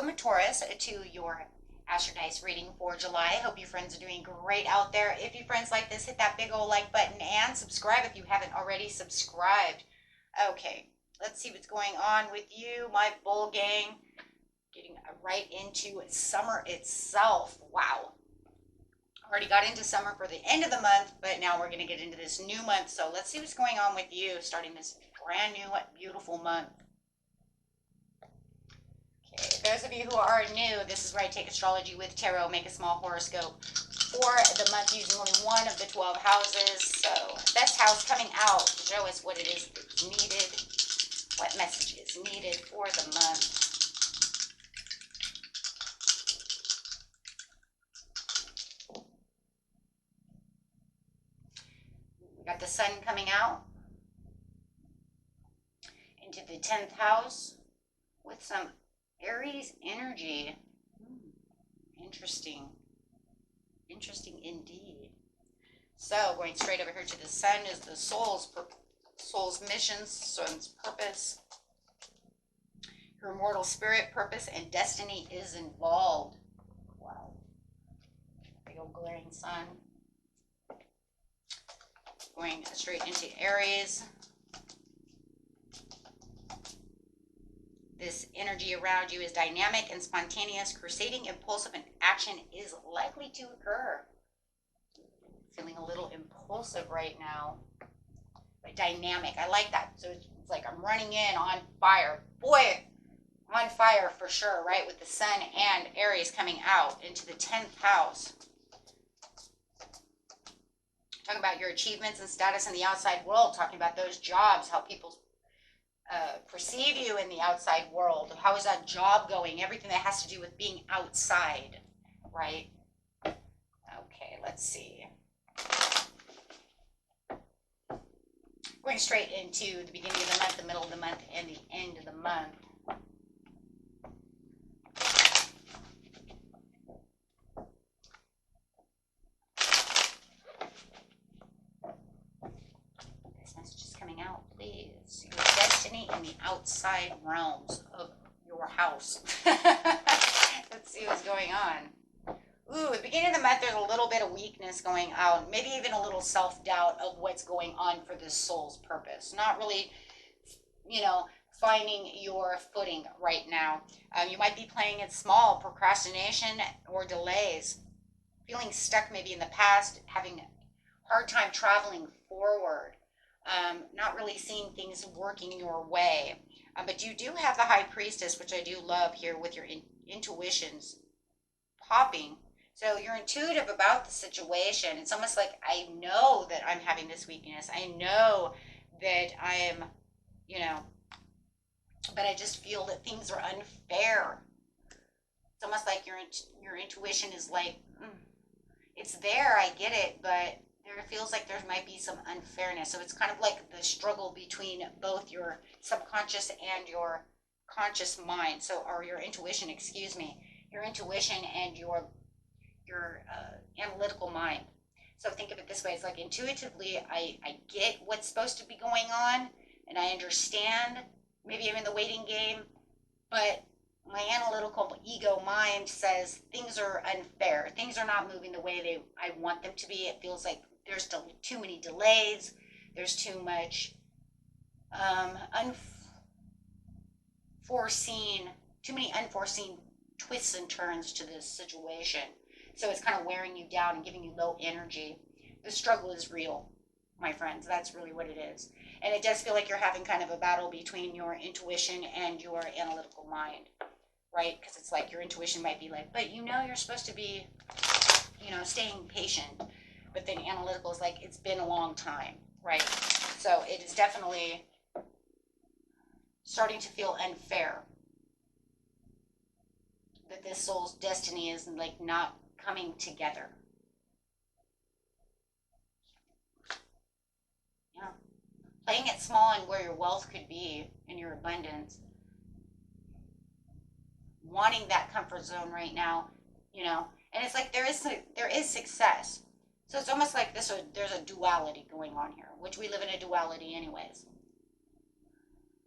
welcome Taurus to your Astro Dice reading for July. Hope you friends are doing great out there. If you friends like this, hit that big old like button and subscribe if you haven't already subscribed. Okay, let's see what's going on with you, my bull gang. Getting right into summer itself. Wow. Already got into summer for the end of the month, but now we're going to get into this new month. So let's see what's going on with you starting this brand new, beautiful month. Okay, those of you who are new, this is where I take astrology with tarot, make a small horoscope for the month using only one of the 12 houses. So best house coming out to show us what it is that's needed, what message is needed for the month. We got the sun coming out into the 10th house with some Aries energy. Interesting. Interesting indeed. So going straight over here to the sun is the soul's mission, sun's purpose. Your immortal spirit, purpose, and destiny is involved. Wow. Big old glaring sun. Going straight into Aries. This energy around you is dynamic and spontaneous. Crusading, impulsive, and action is likely to occur. Feeling a little impulsive right now. But dynamic. I like that. So it's like I'm running in on fire. Boy, on fire for sure, right? With the sun and Aries coming out into the 10th house. Talking about your achievements and status in the outside world. Talking about those jobs, how people perceive you in the outside world. How is that job going? Everything that has to do with being outside, right? Okay, let's see. Going straight into the beginning of the month, the middle of the month, and the end of the month. This message is coming out, please. Your destiny in the outside realms of your house. Let's see what's going on. Ooh, at the beginning of the month, there's a little bit of weakness going out. Maybe even a little self-doubt of what's going on for this soul's purpose. Not really, finding your footing right now. You might be playing it small, procrastination or delays. Feeling stuck maybe in the past, having a hard time traveling forward. Not really seeing things working your way. But you do have the High Priestess, which I do love here with your intuitions popping. So you're intuitive about the situation. It's almost like I know that I'm having this weakness. I know that I am, but I just feel that things are unfair. It's almost like your intuition is like, it's there, I get it, but there feels like there might be some unfairness. So it's kind of like the struggle between both your subconscious and your conscious mind. So, or your intuition, excuse me, your intuition and your analytical mind. So think of it this way. It's like intuitively, I get what's supposed to be going on and I understand. Maybe I'm in the waiting game, but my analytical ego mind says things are unfair. Things are not moving the way I want them to be. It feels like there's too many delays. There's too much too many unforeseen twists and turns to this situation. So it's kind of wearing you down and giving you low energy. The struggle is real, my friends. That's really what it is. And it does feel like you're having kind of a battle between your intuition and your analytical mind, right? Because it's like your intuition might be like, but you're supposed to be, staying patient. But then analytical is like, it's been a long time, right? So it is definitely starting to feel unfair. That this soul's destiny is like not coming together. Playing it small and where your wealth could be and your abundance. Wanting that comfort zone right now, and it's like there is success. So it's almost like there's a duality going on here, which we live in a duality anyways.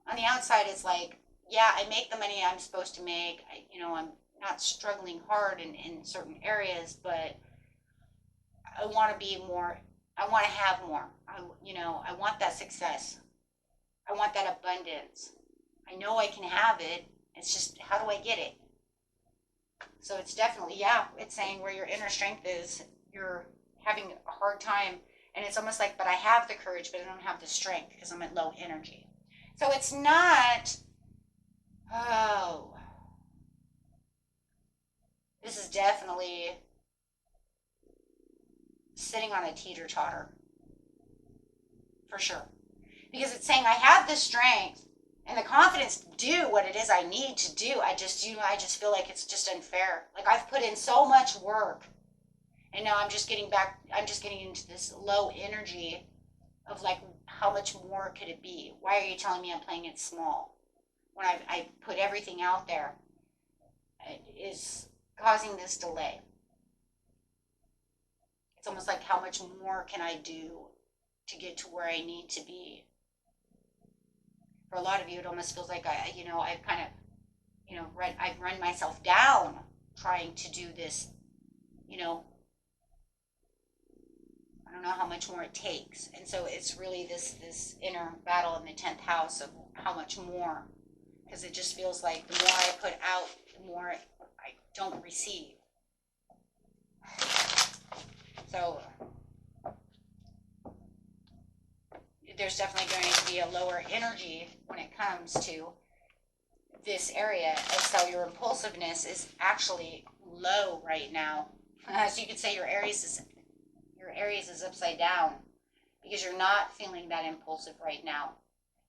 On the outside, it's like yeah, I make the money I'm supposed to make. I'm not struggling hard in certain areas, but I want to be more. I want to have more. I want that success. I want that abundance. I know I can have it. It's just, how do I get it? So it's definitely, yeah, it's saying where your inner strength is, you're having a hard time. And it's almost like, but I have the courage, but I don't have the strength because I'm at low energy. So it's not, oh, this is definitely sitting on a teeter totter for sure. Because it's saying I have the strength and the confidence to do what it is I need to do. I just feel like it's just unfair. Like I've put in so much work and now I'm just getting into this low energy of like, how much more could it be? Why are you telling me I'm playing it small when I put everything out there? It is causing this delay. It's almost like, how much more can I do to get to where I need to be? For a lot of you, it almost feels like I've kind of, I've run myself down trying to do this, you know, I don't know how much more it takes. And so it's really this inner battle in the 10th house of how much more. Because it just feels like the more I put out, the more I don't receive. So there's definitely going to be a lower energy when it comes to this area. And so your impulsiveness is actually low right now. So you could say your Aries is upside down because you're not feeling that impulsive right now.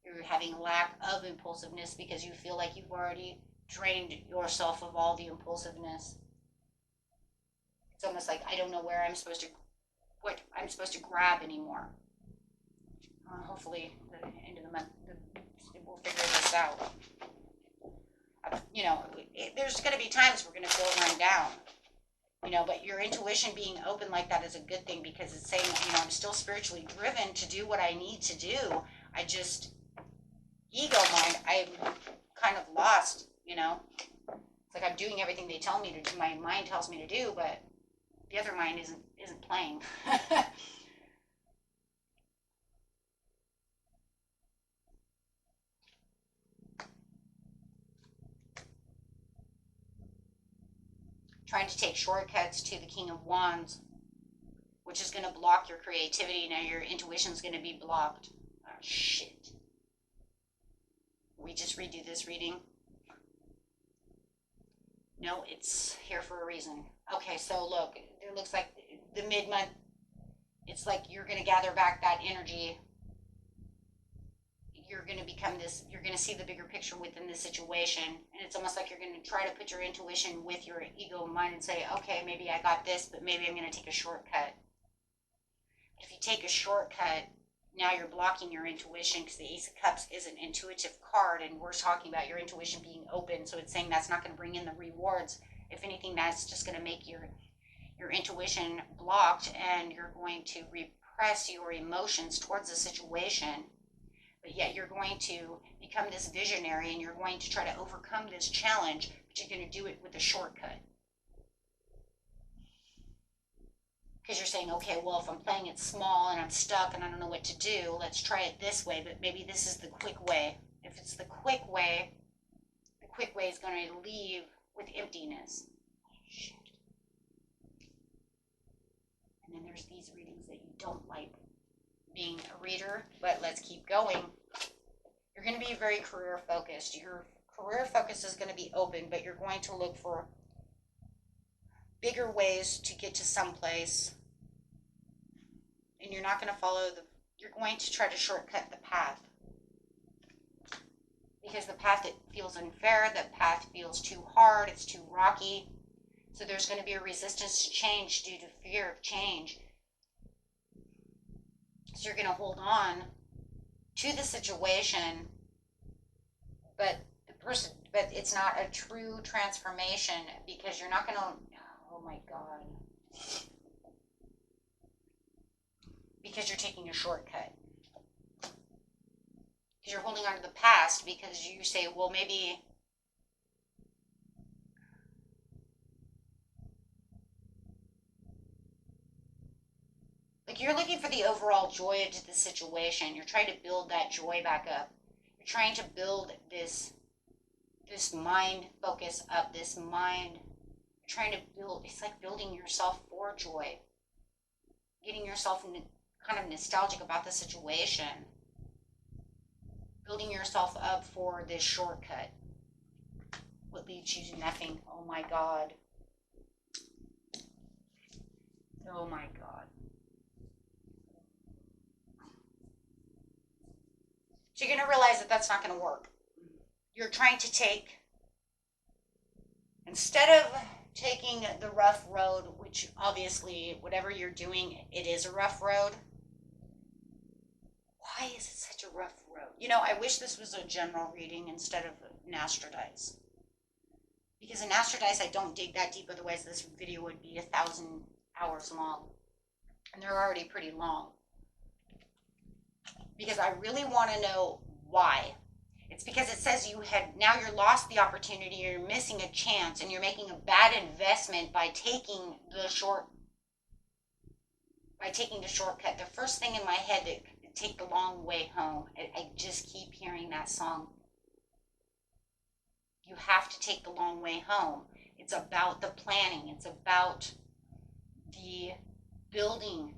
You're having lack of impulsiveness because you feel like you've already drained yourself of all the impulsiveness. It's almost like I don't know what I'm supposed to grab anymore. Hopefully, the end of the month, we'll figure this out. There's going to be times we're going to feel run down. But your intuition being open like that is a good thing because it's saying, I'm still spiritually driven to do what I need to do. I just, ego mind, I'm kind of lost, It's like I'm doing everything they tell me to do, my mind tells me to do, but the other mind isn't playing. Trying to take shortcuts to the King of Wands, which is going to block your creativity. Now your intuition is going to be blocked. Oh, shit. We just redo this reading? No, it's here for a reason. Okay, so look, it looks like the mid-month, it's like you're going to gather back that energy. You're going to see the bigger picture within this situation. And it's almost like you're going to try to put your intuition with your ego mind and say, okay, maybe I got this, but maybe I'm going to take a shortcut. If you take a shortcut, now you're blocking your intuition because the Ace of Cups is an intuitive card, and we're talking about your intuition being open. So it's saying that's not going to bring in the rewards. If anything, that's just going to make your intuition blocked, and you're going to repress your emotions towards the situation. But yet you're going to become this visionary, and you're going to try to overcome this challenge, but you're going to do it with a shortcut. Because you're saying, okay, well, if I'm playing it small and I'm stuck and I don't know what to do, let's try it this way, but maybe this is the quick way. If it's the quick way is going to leave with emptiness. Shit. And then there's these readings that you don't like being a reader, but let's keep going. You're going to be very career focused. Your career focus is going to be open, but you're going to look for bigger ways to get to someplace, and you're not going to you're going to try to shortcut the path, because the path, it feels unfair, the path feels too hard, it's too rocky. So there's going to be a resistance to change due to fear of change. So you're going to hold on to the situation, but it's not a true transformation, because you're not going to, oh my God, because you're taking a shortcut. Because you're holding on to the past because you say, well, maybe like you're looking for the overall joy of the situation. You're trying to build that joy back up. You're trying to build this mind focus up, this mind. You're trying to build, it's like building yourself for joy. Getting yourself kind of nostalgic about the situation. Building yourself up for this shortcut. What leads you to nothing? Oh my God. Oh my God. So you're going to realize that that's not going to work. You're trying to take, instead of taking the rough road, which obviously whatever you're doing, it is a rough road. Why is it such a rough road? You know, I wish this was a general reading instead of an Astrodice. Because in Astrodice, I don't dig that deep, otherwise this video would be 1,000 hours long. And they're already pretty long. Because I really want to know why. It's because it says now you're lost the opportunity, you're missing a chance, and you're making a bad investment by taking the shortcut. The first thing in my head that take the long way home. I just keep hearing that song. You have to take the long way home. It's about the planning. It's about the building.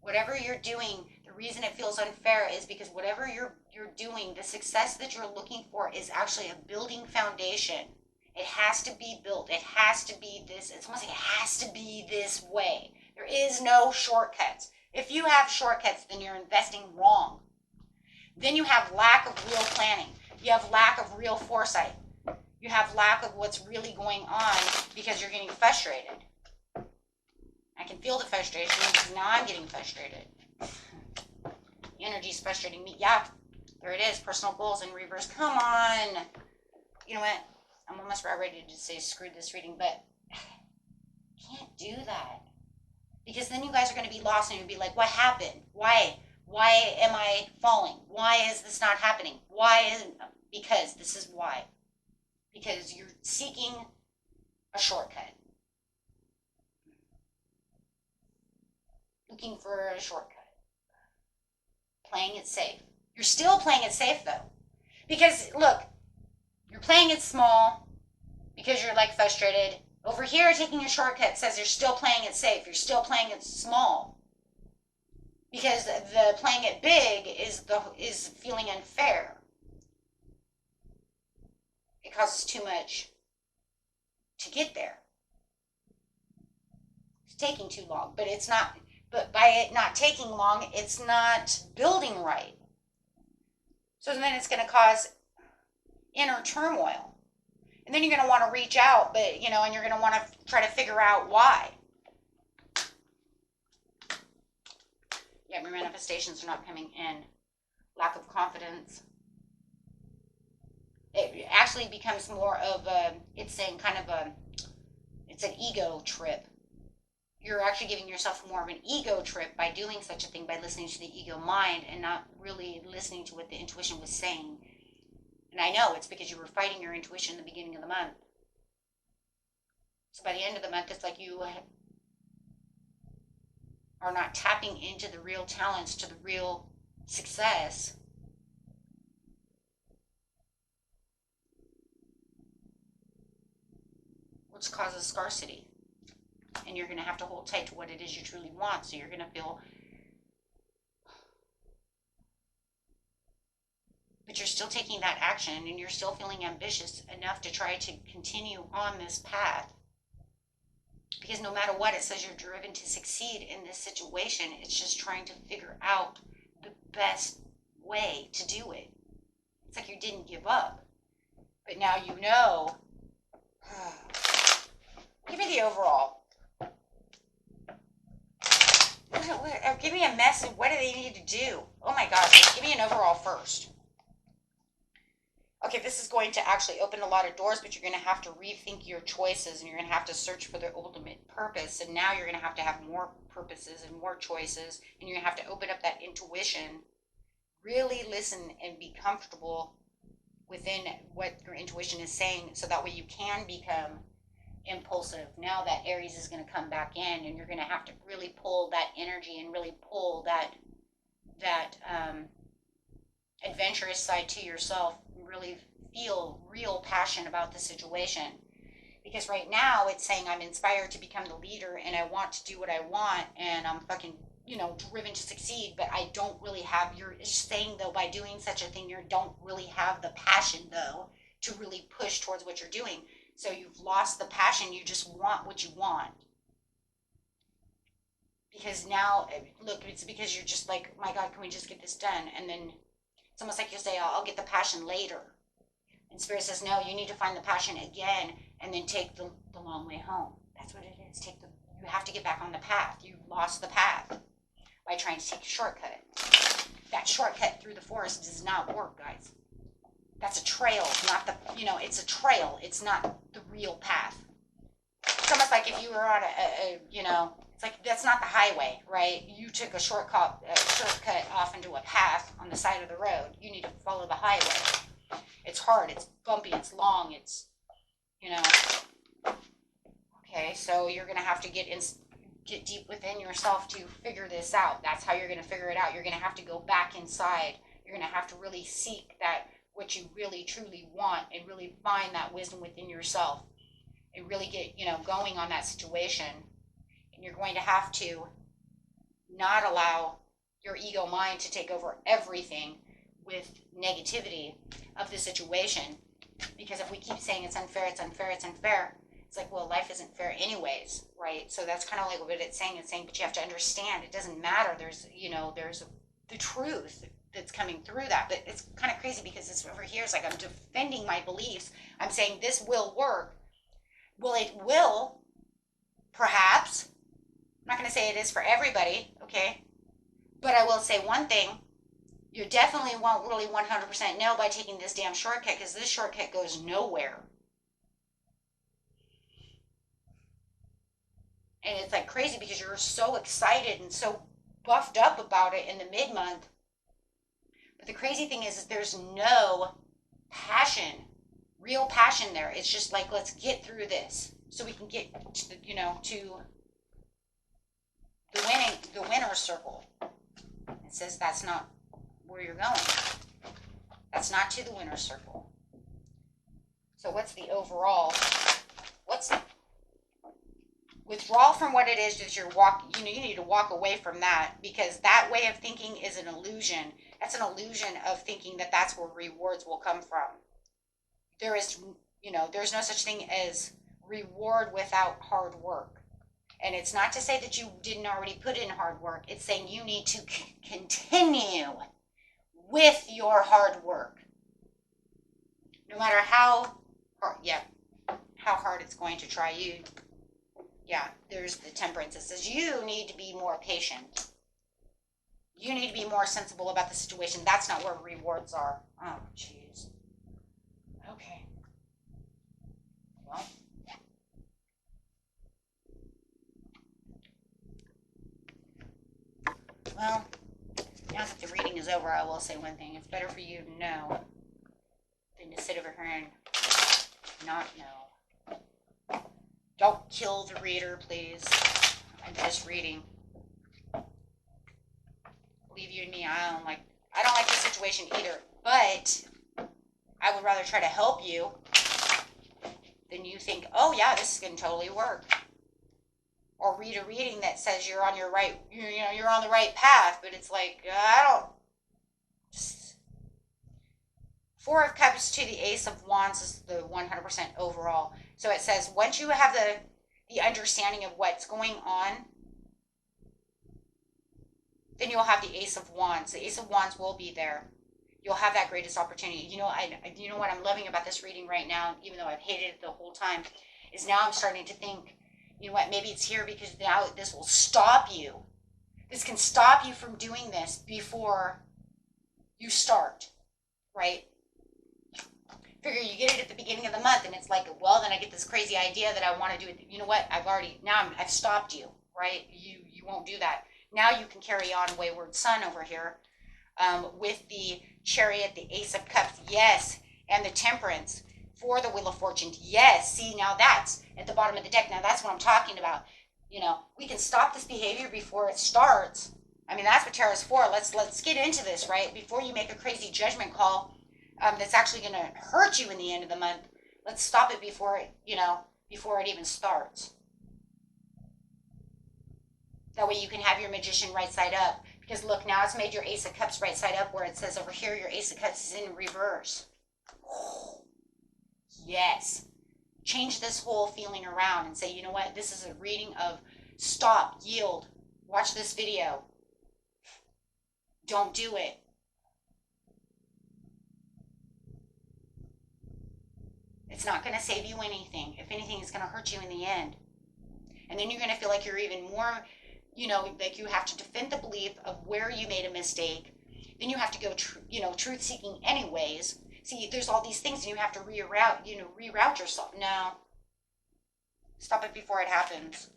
Whatever you're doing, the reason it feels unfair is because whatever you're doing, the success that you're looking for is actually a building foundation. It has to be built. It has to be this. It's almost like it has to be this way. There is no shortcuts. If you have shortcuts, then you're investing wrong. Then you have lack of real planning. You have lack of real foresight. You have lack of what's really going on because you're getting frustrated. I can feel the frustration because now I'm getting frustrated. The energy's frustrating me. Yeah, there it is. Personal goals in reverse. Come on. You know what? I'm almost ready to say screw this reading, but I can't do that. Because then you guys are going to be lost and you'll be like, what happened? Why? Why am I falling? Why is this not happening? Because this is why. Because you're seeking a shortcut. Looking for a shortcut. Playing it safe. You're still playing it safe though. Because look, you're playing it small because you're like frustrated. Over here, taking a shortcut says you're still playing it safe. You're still playing it small. Because the playing it big is feeling unfair. It causes too much to get there. It's taking too long, but it's not. But by it not taking long, it's not building right. So then it's going to cause inner turmoil. And then you're going to want to reach out, but and you're going to want to try to figure out why. Yeah, your manifestations are not coming in. Lack of confidence. It actually becomes more of it's an ego trip. You're actually giving yourself more of an ego trip by doing such a thing, by listening to the ego mind and not really listening to what the intuition was saying. And I know it's because you were fighting your intuition in the beginning of the month. So by the end of the month, it's like you are not tapping into the real talents, to the real success. Which causes scarcity. And you're going to have to hold tight to what it is you truly want. So you're going to feel, but you're still taking that action and you're still feeling ambitious enough to try to continue on this path. Because no matter what, it says you're driven to succeed in this situation. It's just trying to figure out the best way to do it. It's like you didn't give up. But now you know. Give me the overall. Give me a message. What do they need to do? Oh my gosh. Give me an overall first. Okay, this is going to actually open a lot of doors, but you're going to have to rethink your choices and you're going to have to search for the ultimate purpose. And now you're going to have more purposes and more choices. And you're going to have to open up that intuition Really listen and be comfortable within what your intuition is saying, so that way you can become impulsive. Now that Aries is going to come back in, and you're going to have to really pull that energy and really pull that adventurous side to yourself, really feel real passion about the situation. Because right now it's saying I'm inspired to become the leader and I want to do what I want and I'm fucking, driven to succeed, but I don't really have, you're saying though, by doing such a thing, you don't really have the passion though to really push towards what you're doing. So you've lost the passion. You just want what you want. Because now, look, it's because you're just like, oh my God, can we just get this done? And then it's almost like you'll say, I'll get the passion later. And Spirit says, no, you need to find the passion again and then take the long way home. That's what it is. You have to get back on the path. You lost the path by trying to take a shortcut. That shortcut through the forest does not work, guys. That's a trail, not it's a trail. It's not the real path. It's almost like if you were on it's like that's not the highway, right? You took a shortcut off into a path on the side of the road. You need to follow the highway. It's hard, it's bumpy, it's long, it's, Okay, so you're going to have to get deep within yourself to figure this out. That's how you're going to figure it out. You're going to have to go back inside. You're going to have to really seek that, what you really truly want, and really find that wisdom within yourself and really get, going on that situation. And you're going to have to not allow your ego mind to take over everything with negativity of the situation. Because if we keep saying it's unfair, it's unfair, it's unfair, it's like, well, life isn't fair anyways, right? So that's kind of like what it's saying. It's saying, but you have to understand, it doesn't matter. There's the truth that's coming through that. But it's kind of crazy because it's over here. It's like I'm defending my beliefs. I'm saying this will work. Well, it will, perhaps. I'm not going to say it is for everybody, okay? But I will say one thing. You definitely won't really 100% know by taking this damn shortcut, because this shortcut goes nowhere. And it's like crazy because you're so excited and so buffed up about it in the mid-month. But the crazy thing is there's no passion, real passion there. It's just like, let's get through this so we can get to the winner's circle. It says that's not where you're going. That's not to the winner's circle. So what's the overall? Withdrawal from what it is that you're walking. You need to walk away from that, because that way of thinking is an illusion. That's an illusion of thinking that that's where rewards will come from. There's no such thing as reward without hard work. And it's not to say that you didn't already put in hard work. It's saying you need to continue with your hard work. No matter how hard it's going to try you. Yeah, there's the temperance. It says you need to be more patient. You need to be more sensible about the situation. That's not where rewards are. Oh, jeez. Okay. Well, now that the reading is over, I will say one thing. It's better for you to know than to sit over here and not know. Don't kill the reader, please. I'm just reading. Believe you and me, I don't like the situation either. But I would rather try to help you than you think, oh yeah, this is gonna totally work. Or read a reading that says you're on you're on the right path, but it's like, I don't. Four of Cups to the Ace of Wands is the 100% overall. So it says once you have the understanding of what's going on, then you'll have the Ace of Wands. The Ace of Wands will be there. You'll have that greatest opportunity. You know what I'm loving about this reading right now, even though I've hated it the whole time, is now I'm starting to think, you know what, maybe it's here because now this will stop you. This can stop you from doing this before you start, right? Figure you get it at the beginning of the month and it's like, well, then I get this crazy idea that I want to do it. You know what? I've stopped you, right? You won't do that. Now you can carry on Wayward Son over here. with the Chariot, the Ace of Cups, yes, and the Temperance for the Wheel of Fortune, yes. See, now that's at the bottom of the deck. Now that's what I'm talking about. You know, we can stop this behavior before it starts. I mean, that's what tarot is for. Let's get into this, right? Before you make a crazy judgment call that's actually going to hurt you in the end of the month. Let's stop it before it, before it even starts. That way you can have your Magician right side up. Because look, now it's made your Ace of Cups right side up, where it says over here your Ace of Cups is in reverse. Yes. Change this whole feeling around and say, you know what? This is a reading of stop, yield, watch this video. Don't do it. It's not going to save you anything. If anything, it's going to hurt you in the end. And then you're going to feel like you're even more, like you have to defend the belief of where you made a mistake. Then you have to go, truth seeking anyways. See, there's all these things and you have to reroute yourself. No. Stop it before it happens.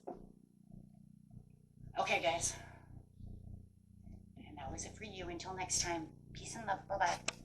Okay, guys. And that was it for you. Until next time. Peace and love. Bye-bye.